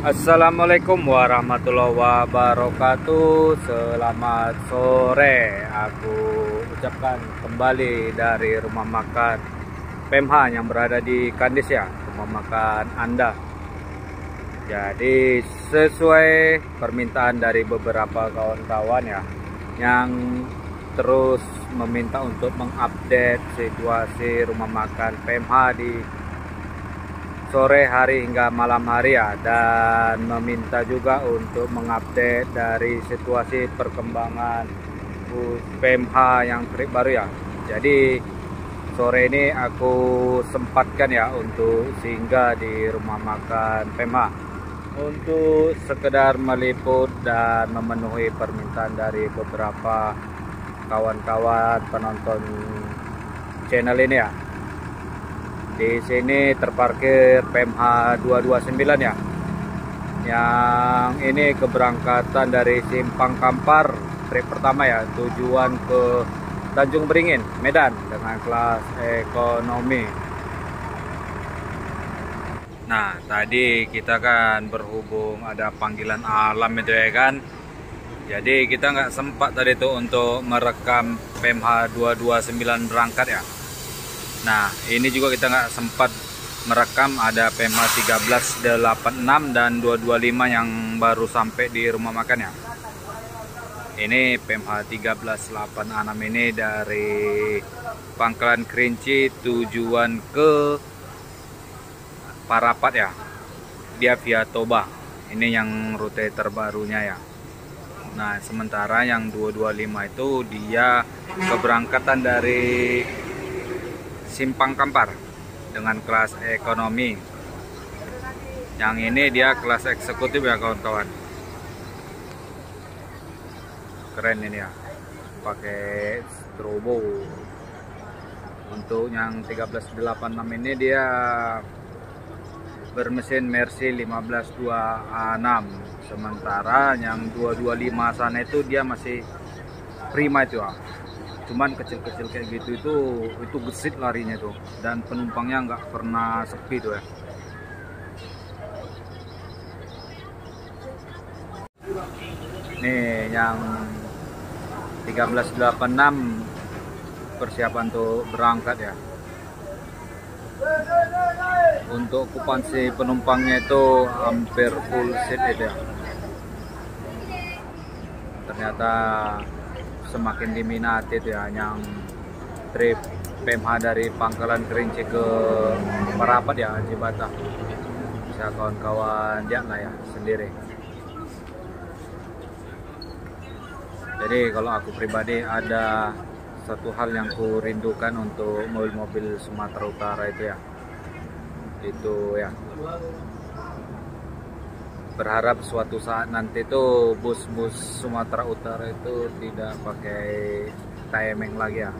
Assalamualaikum warahmatullahi wabarakatuh. Selamat sore. Aku ucapkan kembali dari rumah makan PMH yang berada di Kandis ya, rumah makan Anda. Jadi sesuai permintaan dari beberapa kawan-kawan ya, yang terus meminta untuk mengupdate situasi rumah makan PMH di sore hari hingga malam hari ya, dan meminta juga untuk mengupdate dari situasi perkembangan PMH yang terbaru ya. Jadi sore ini aku sempatkan ya untuk singgah di rumah makan PMH untuk sekedar meliput dan memenuhi permintaan dari beberapa kawan-kawan penonton channel ini ya. Di sini terparkir PMH 229 ya. Yang ini keberangkatan dari Simpang Kampar, trip pertama ya, tujuan ke Tanjung Beringin, Medan dengan kelas ekonomi. Nah, tadi kita kan berhubung ada panggilan alam itu ya kan. Jadi kita nggak sempat tadi tuh untuk merekam PMH 229 berangkat ya. Nah, ini juga kita nggak sempat merekam ada PMH 1386 dan 225 yang baru sampai di rumah makan ya. Ini PMH 1386 ini dari Pangkalan Kerinci tujuan ke Parapat ya. Dia via Toba. Ini yang rute terbarunya ya. Nah, sementara yang 225 itu dia keberangkatan dari Simpang Kampar dengan kelas ekonomi. Yang ini dia kelas eksekutif ya kawan-kawan. Keren ini ya, pakai strobo. Untuk yang 1386 ini dia bermesin Mercy 152A6. Sementara yang 225 sana itu dia masih prima itu ya. Cuman kecil-kecil kayak gitu itu gesit larinya tuh, dan penumpangnya nggak pernah sepi tuh ya. Nih yang 1386 persiapan untuk berangkat ya. Untuk okupansi penumpangnya itu hampir full seat itu ya. Ternyata semakin diminati tuh ya, yang trip PMH dari Pangkalan Kerinci ke Parapat ya, Jibata. Bisa kawan-kawan lihat lah ya sendiri. Jadi kalau aku pribadi ada satu hal yang ku rindukan untuk mobil-mobil Sumatera Utara itu ya. Itu ya, berharap suatu saat nanti tuh bus-bus Sumatera Utara itu tidak pakai timing lagi ya.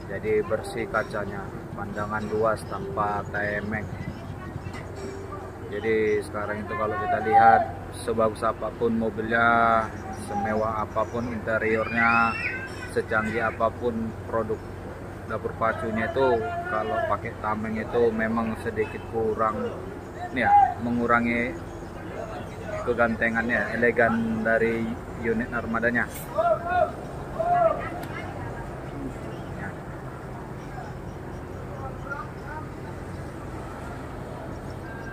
Jadi bersih kacanya, pandangan luas tanpa timing. Jadi sekarang itu kalau kita lihat, sebagus apapun mobilnya, semewah apapun interiornya, secanggih apapun produk dapur pacunya itu, kalau pakai tameng itu memang sedikit kurang nih ya, mengurangi kegantengannya, elegan dari unit armadanya. Ya.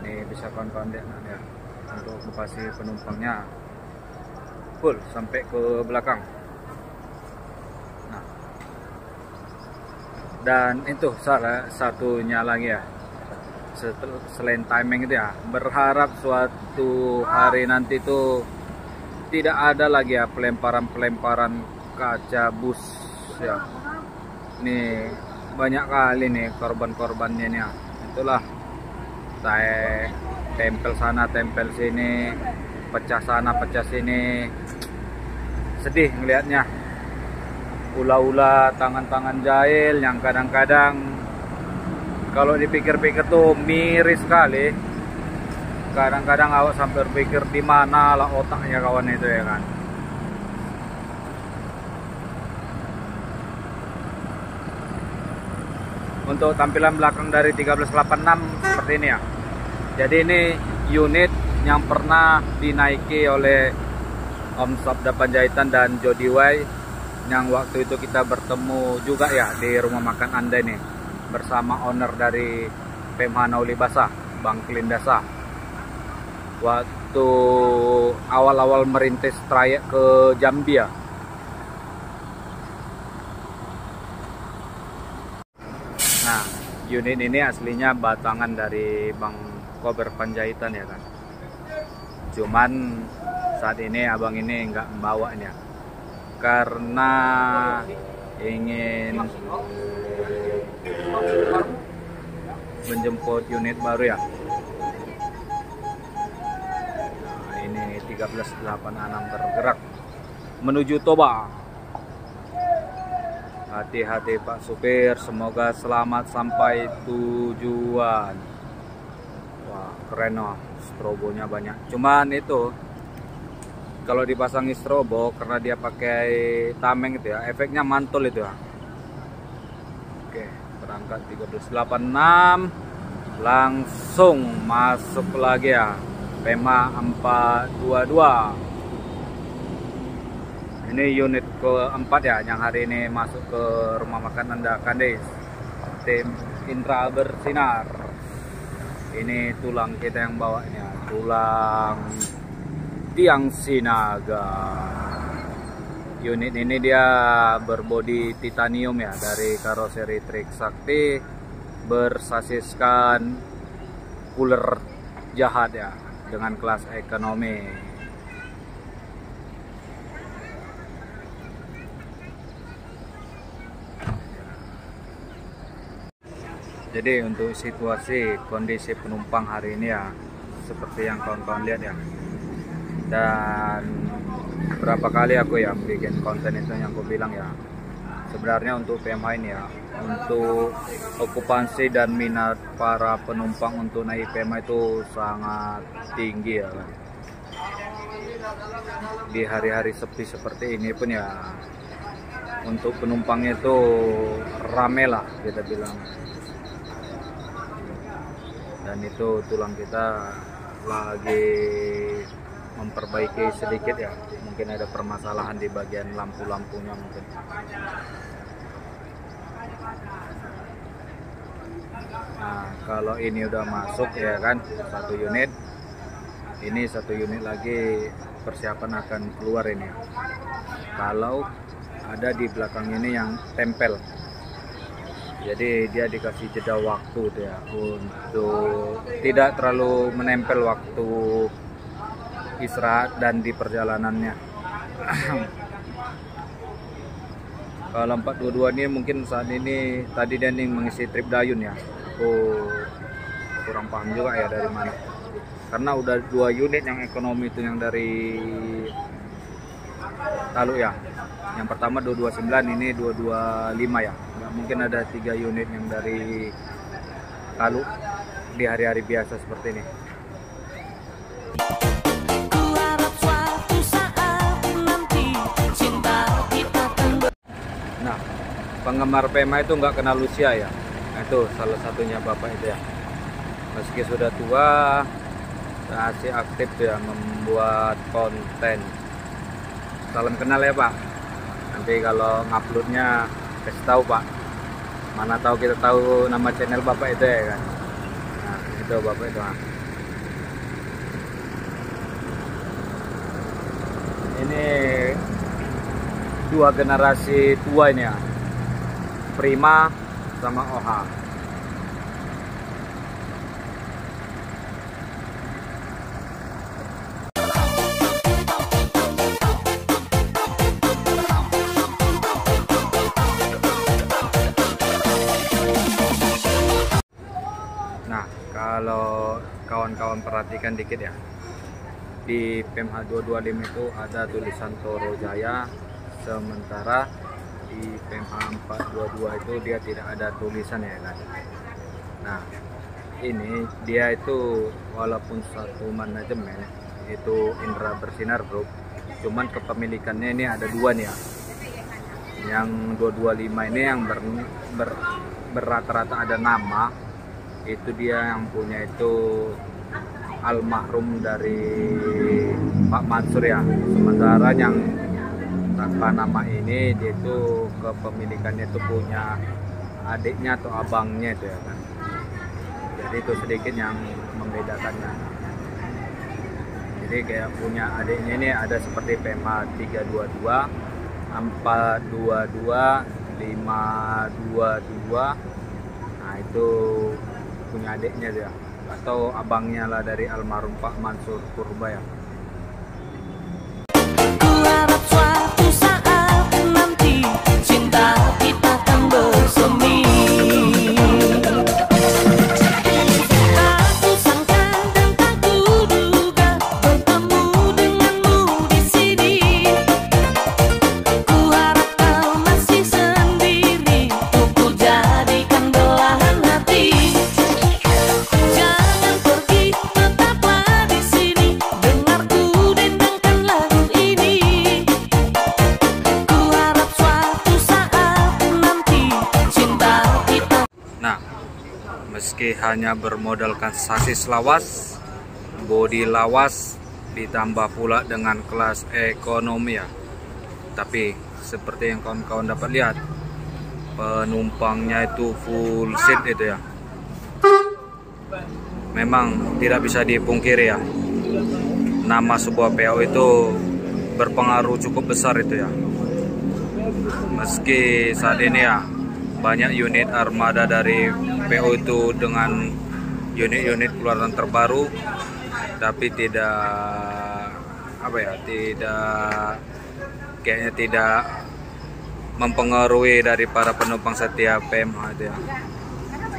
Ini bisa kawan-kawan lihat ya, untuk okupasi penumpangnya full sampai ke belakang. Nah, dan itu salah satunya lagi ya, selain timing itu ya, berharap suatu hari nanti itu tidak ada lagi ya pelemparan-pelemparan kaca bus ya. Nih banyak kali nih korban-korbannya nih ya. Itulah tempel sana tempel sini, pecah sana pecah sini. Sedih ngelihatnya. Ula-ula tangan-tangan jahil yang kadang-kadang kalau dipikir-pikir tuh miris sekali. Kadang-kadang awak sampai berpikir di mana lah otaknya kawan itu ya kan. Untuk tampilan belakang dari 1386 seperti ini ya. Jadi ini unit yang pernah dinaiki oleh Om Sabda Panjaitan dan Jody Wai, yang waktu itu kita bertemu juga ya di rumah makan Anda nih bersama owner dari PMH Naulibasa, Bang Klindasa. Waktu awal-awal merintis trayek ke Jambi ya. Nah, unit ini aslinya batangan dari Bang Kober Panjaitan ya kan. Cuman saat ini abang ini nggak membawanya karena ingin menjemput unit baru ya. Nah, ini 1386 bergerak menuju Toba. Hati-hati Pak Supir, semoga selamat sampai tujuan. Wah, keren loh, strobonya banyak. Cuman itu kalau dipasangi strobo karena dia pakai tameng itu ya, efeknya mantul itu ya. Oke, berangkat 1386 langsung masuk lagi ya. PMH 422. Ini unit keempat ya yang hari ini masuk ke rumah makan Anda Kandes. Tim Indra Bersinar. Ini tulang kita yang bawa ini ya, tulang tiang Sinaga. Unit ini dia berbodi titanium ya dari karoseri Triksakti, bersasiskan cooler jahat ya dengan kelas ekonomi. Jadi untuk situasi kondisi penumpang hari ini ya seperti yang kawan-kawan lihat ya. Dan berapa kali aku ya bikin konten itu yang aku bilang ya, sebenarnya untuk PMH ini ya, untuk okupansi dan minat para penumpang untuk naik PMH itu sangat tinggi ya kan. Di hari-hari sepi seperti ini pun ya untuk penumpangnya itu rame lah kita bilang. Dan itu tulang kita lagi memperbaiki sedikit ya, mungkin ada permasalahan di bagian lampu-lampunya mungkin. Nah, kalau ini udah masuk ya kan satu unit, ini satu unit lagi persiapan akan keluar ini. Kalau ada di belakang ini yang tempel, jadi dia dikasih jeda waktu ya untuk tidak terlalu menempel waktu istirahat dan di perjalanannya. Kalau 422 ini mungkin saat ini tadi dia nih mengisi trip Dayun ya. Kurang paham juga ya dari mana. Karena udah 2 unit yang ekonomi itu yang dari Talu ya. Yang pertama 229, ini 225 ya. Nggak mungkin ada 3 unit yang dari Talu di hari-hari biasa seperti ini. Nah, penggemar PMH itu nggak kenal usia ya. Nah, itu salah satunya bapak itu ya. Meski sudah tua, masih aktif ya membuat konten. Salam kenal ya Pak. Nanti kalau nguploadnya kasih tahu Pak. Mana tahu kita tahu nama channel bapak itu ya kan. Nah, itu bapak itu. Ini 2 generasi tua ini ya, Prima sama OH. Nah, kalau kawan-kawan perhatikan dikit ya, di PMH 225 itu ada tulisan Toro Jaya, sementara di PMH 422 itu dia tidak ada tulisan ya kan. Nah, ini dia itu walaupun satu manajemen itu Indra Bersinar Group, cuman kepemilikannya ini ada 2 nih ya. Yang 225 ini yang berrata-rata ada nama, itu dia yang punya itu almarhum dari Pak Mansur ya. Sementara yang tanpa nama ini dia itu kepemilikannya itu punya adiknya atau abangnya itu ya kan. Jadi itu sedikit yang membedakannya. Jadi kayak punya adiknya ini ada seperti PMH 322, 422, 522. Nah itu punya adiknya dia atau abangnya lah dari almarhum Pak Mansur Purba ya. Ku harap suatu saat nanti cinta kita akan bersemi. Tak kusangka dan tak kuduga bertemu denganmu di sini. Ku harap kau masih sendiri, untuk ku jadikan belahan hati. Jangan pergi, tetaplah di sini, dengar ku dendangkan lagu ini. Ku harap suatu saat nanti cinta kita. Nah, meski hanya bermodalkan sasis lawas, bodi lawas, ditambah pula dengan kelas ekonomi ya, tapi seperti yang kawan-kawan dapat lihat, penumpangnya itu full seat itu ya. Memang tidak bisa dipungkiri ya, nama sebuah PO itu berpengaruh cukup besar itu ya. Meski saat ini ya banyak unit armada dari PO itu dengan unit-unit keluaran terbaru, tapi tidak kayaknya tidak mempengaruhi dari para penumpang setia PMH itu ya.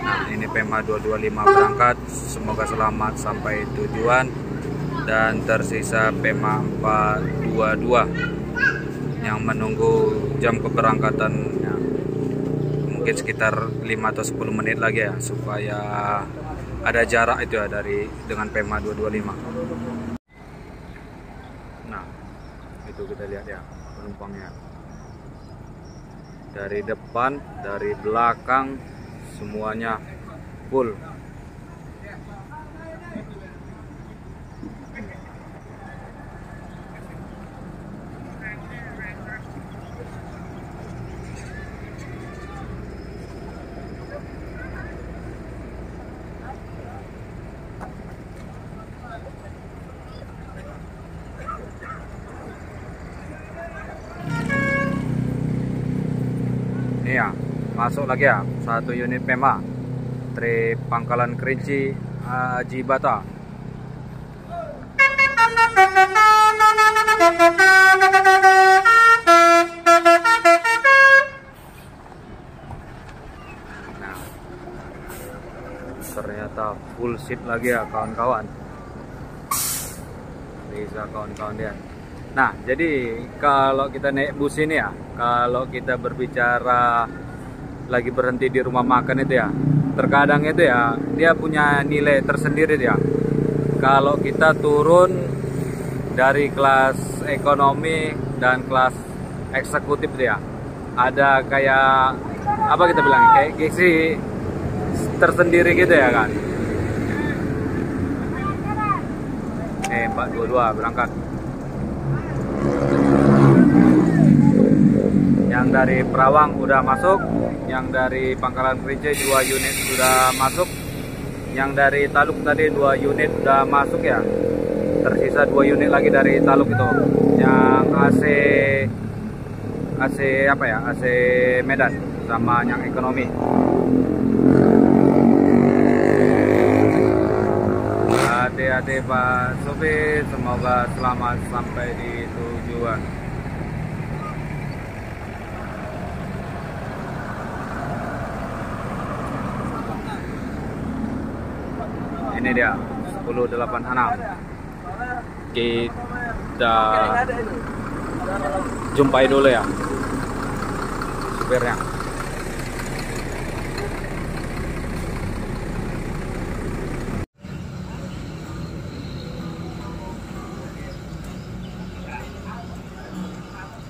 Nah ini PMH 225 berangkat, semoga selamat sampai tujuan, dan tersisa PMH 422 yang menunggu jam keberangkatannya, mungkin sekitar 5 atau 10 menit lagi ya, supaya ada jarak itu ya dengan PMH 225. Nah itu kita lihat ya penumpangnya, dari depan, dari belakang, semuanya full. Ini ya, masuk lagi ya satu unit PMH trip Pangkalan Kerinci Aji Bata. Nah, ternyata full seat lagi ya kawan-kawan. Bisa kawan-kawan lihat. Nah, jadi kalau kita naik bus ini ya, kalau kita berbicara lagi berhenti di rumah makan itu ya, terkadang itu ya dia punya nilai tersendiri ya. Kalau kita turun dari kelas ekonomi dan kelas eksekutif itu ya, ada kayak apa kita bilang, kayak gengsi tersendiri gitu ya kan. 422 berangkat. Yang dari Perawang udah masuk, yang dari Pangkalan Kerinci 2 unit sudah masuk, yang dari Taluk tadi 2 unit udah masuk ya. Tersisa 2 unit lagi dari Taluk itu, yang AC apa ya, AC Medan sama yang ekonomi. Hati-hati Pak Supir, semoga selamat sampai di tujuan. Ini dia 1086. Kita jumpai dulu ya supirnya.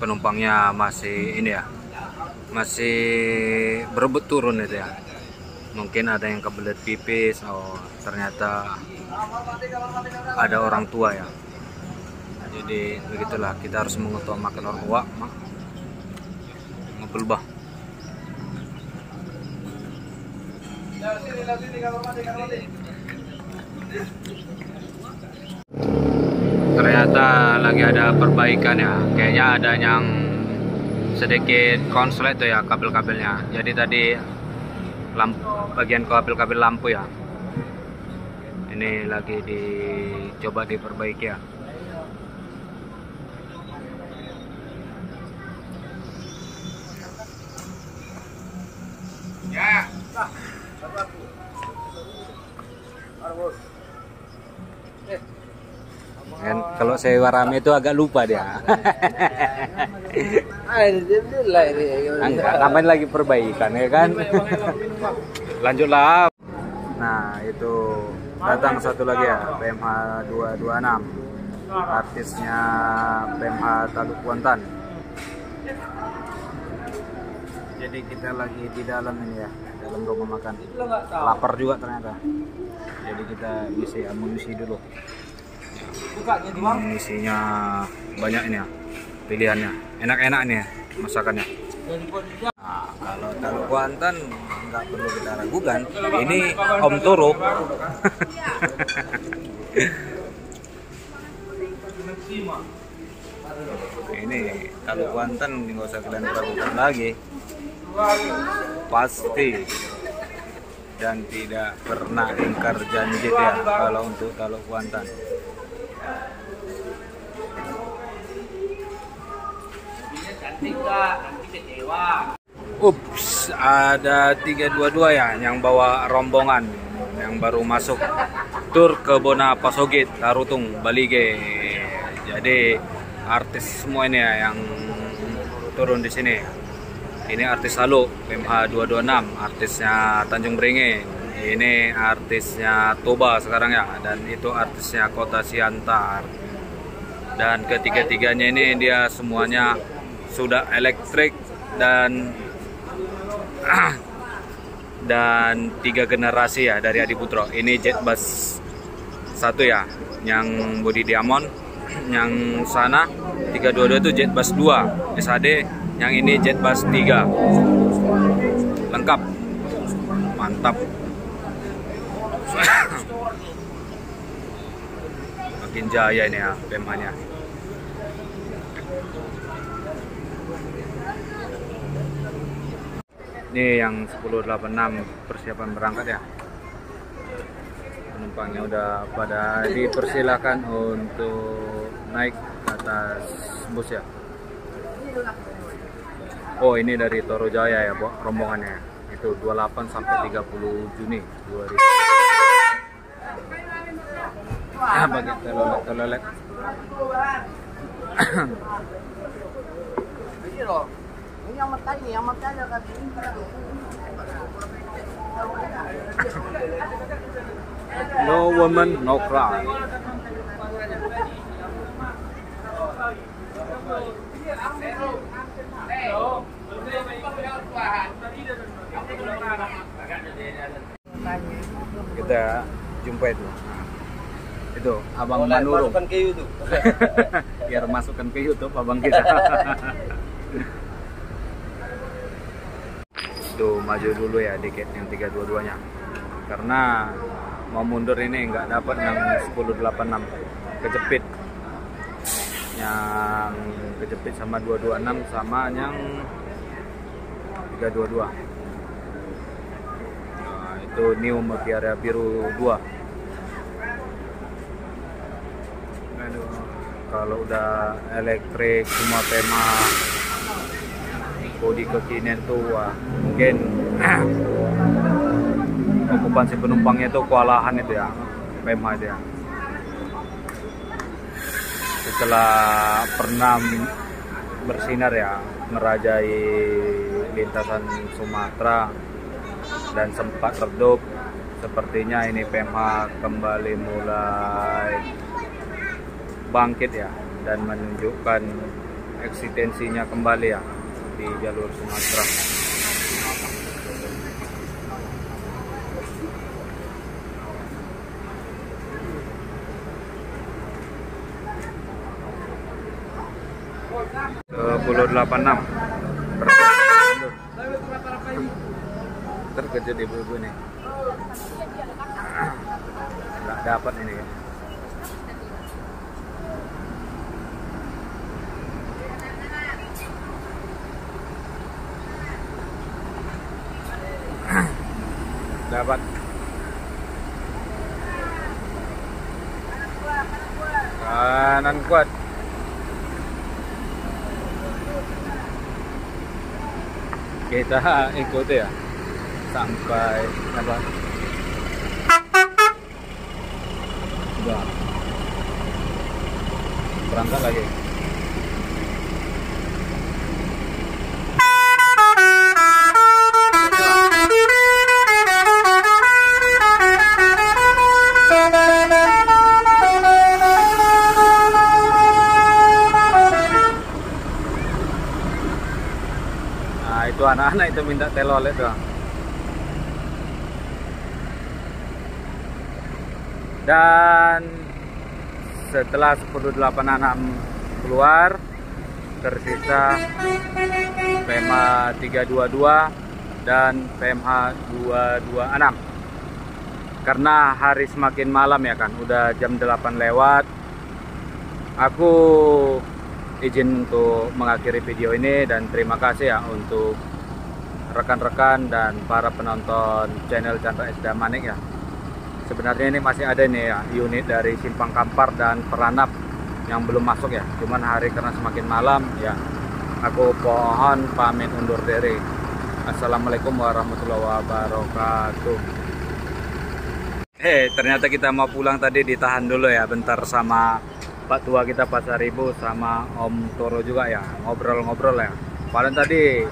Penumpangnya masih ini ya, masih berebut turun itu ya. Mungkin ada yang kebelet pipis. Oh, ternyata ada orang tua ya. Jadi begitulah, kita harus mengutamakan orang tua. Ngobrol bah. Ternyata lagi ada perbaikan ya. Kayaknya ada yang sedikit konslet tuh ya kabel-kabelnya. Jadi tadi bagian kabel-kabel lampu ya. Ini lagi dicoba diperbaiki ya. Kan kalau saya rame itu agak lupa dia. Enggak, namanya lagi perbaikan ya kan. Lanjutlah. Nah, itu datang satu lagi ya, PMH 226. Artisnya PMH Taluk Kuantan. Jadi kita lagi di dalam ini ya, dalam rumah makan. Lapar juga ternyata. Jadi kita isi amunisi dulu. Amunisinya banyak ini ya, pilihannya. Enak-enak nih ya, masakannya. Nah, kalau Taluk Kuantan nggak perlu kita ragukan, ini Om Toro. Ini Taluk Kuantan nggak usah kalian ragukan lagi, pasti dan tidak pernah ingkar janji ya kalau untuk Taluk Kuantan. Ups, ada 322 ya yang bawa rombongan yang baru masuk tur ke Bona Pasogit, Tarutung, Balige. Jadi artis semua ini ya yang turun di sini. Ini artis Taluk, PMH 226, artisnya Tanjung Beringin. Ini artisnya Toba sekarang ya, dan itu artisnya Kota Siantar. Dan ketiga-tiganya ini dia semuanya sudah elektrik dan 3 generasi ya dari Adi Putro. Ini Jetbus 1 ya, yang body diamond. Yang sana 322 itu Jetbus 2 SAD, yang ini Jetbus 3. Lengkap. Mantap. Makin jaya ini ya PMH-nya. Ini yang 1086 persiapan berangkat ya. Penumpangnya udah pada dipersilakan untuk naik ke atas bus ya. Oh, ini dari Toro Jaya ya, Bu, rombongannya. Itu 28 sampai 30 Juni 2000. Ah, bagi telolet. No woman, no cry. Kita jumpa itu Abang Manurung. Masukkan ke YouTube. Biar masukkan ke YouTube abang kita. Tuh maju dulu ya dikit yang 322 nya, karena mau mundur ini nggak dapat yang 1086, kejepit. Yang kejepit sama 226 sama yang 322. Nah, itu New Mutiara Biru 2. Aduh, kalau udah elektrik semua tema bodi kekinian tuh, wah, mungkin okupansi penumpangnya itu kewalahan itu ya, PMH itu ya. Setelah pernah bersinar ya, merajai lintasan Sumatera dan sempat redup, sepertinya ini PMH kembali mulai bangkit ya, dan menunjukkan eksistensinya kembali ya di jalur Sumatera. 1086. Terkejut ibu-ibu nih. Nggak dapat ini ya. Dapat. Kanan kuat. Kita ikuti ya sampai apa? Udah. Berangkat lagi. Nah, itu anak-anak itu minta telolet doang. Dan setelah 1086 keluar, tersisa PMH 322 dan PMH 226. Karena hari semakin malam ya kan, udah jam 8 lewat. Aku izin untuk mengakhiri video ini dan terima kasih ya untuk rekan-rekan dan para penonton channel Chandra S. Damanik ya. Sebenarnya ini masih ada nih ya unit dari Simpang Kampar dan Peranap yang belum masuk ya. Cuman hari karena semakin malam ya, aku mohon pamit undur diri. Assalamualaikum warahmatullahi wabarakatuh. Ternyata kita mau pulang tadi ditahan dulu ya bentar sama Pak Tua kita Pasar Ibu sama Om Toro juga ya, ngobrol-ngobrol ya. Paling tadi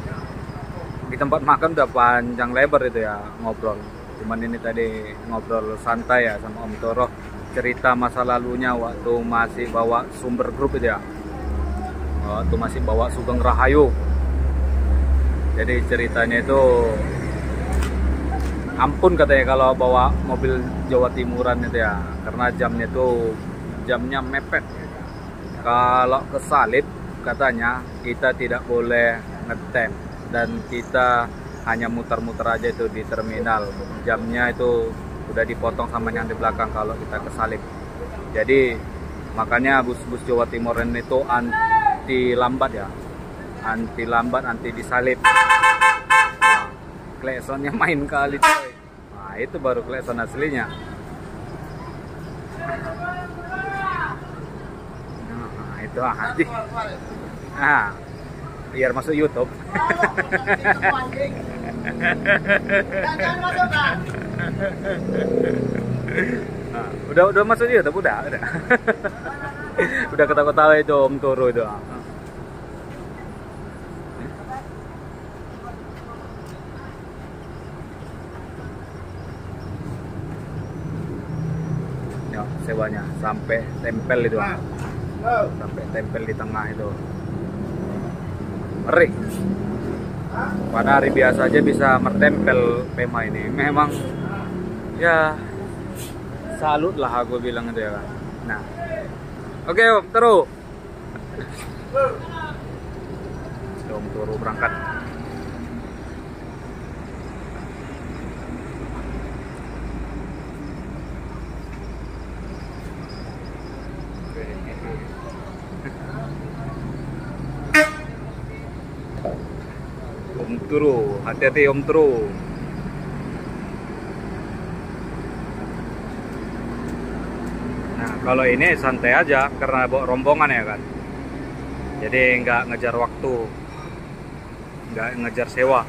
di tempat makan udah panjang lebar itu ya ngobrol. Cuman ini tadi ngobrol santai ya sama Om Toro, cerita masa lalunya waktu masih bawa Sumber Group itu ya. Waktu masih bawa Sugeng Rahayu. Jadi ceritanya itu ampun katanya kalau bawa mobil Jawa Timuran itu ya, karena jamnya mepet. Kalau kesalip katanya kita tidak boleh ngetem dan kita hanya muter-muter aja itu di terminal. Jamnya itu udah dipotong sama yang di belakang kalau kita kesalip. Jadi makanya bus-bus Jawa Timuran itu anti lambat ya, anti lambat, anti disalip. Nah, kleksonnya main kali coy. Nah itu baru klekson aslinya. Nah, itu aja. Nah, biar masuk YouTube. Nah, udah masuk YouTube udah. Udah ketawa-ketawa itu Om Toro itu. Sewanya sampai tempel itu, sampai tempel di tengah itu, ngeri. Pada hari biasa aja bisa mertempel PMH ini. Memang ya salut lah aku bilang itu ya kan. Nah, oke Om Toro. Om Toro berangkat. Om Toro, hati-hati Om Toro. Nah kalau ini santai aja karena bawa rombongan ya kan, jadi nggak ngejar waktu, nggak ngejar sewa.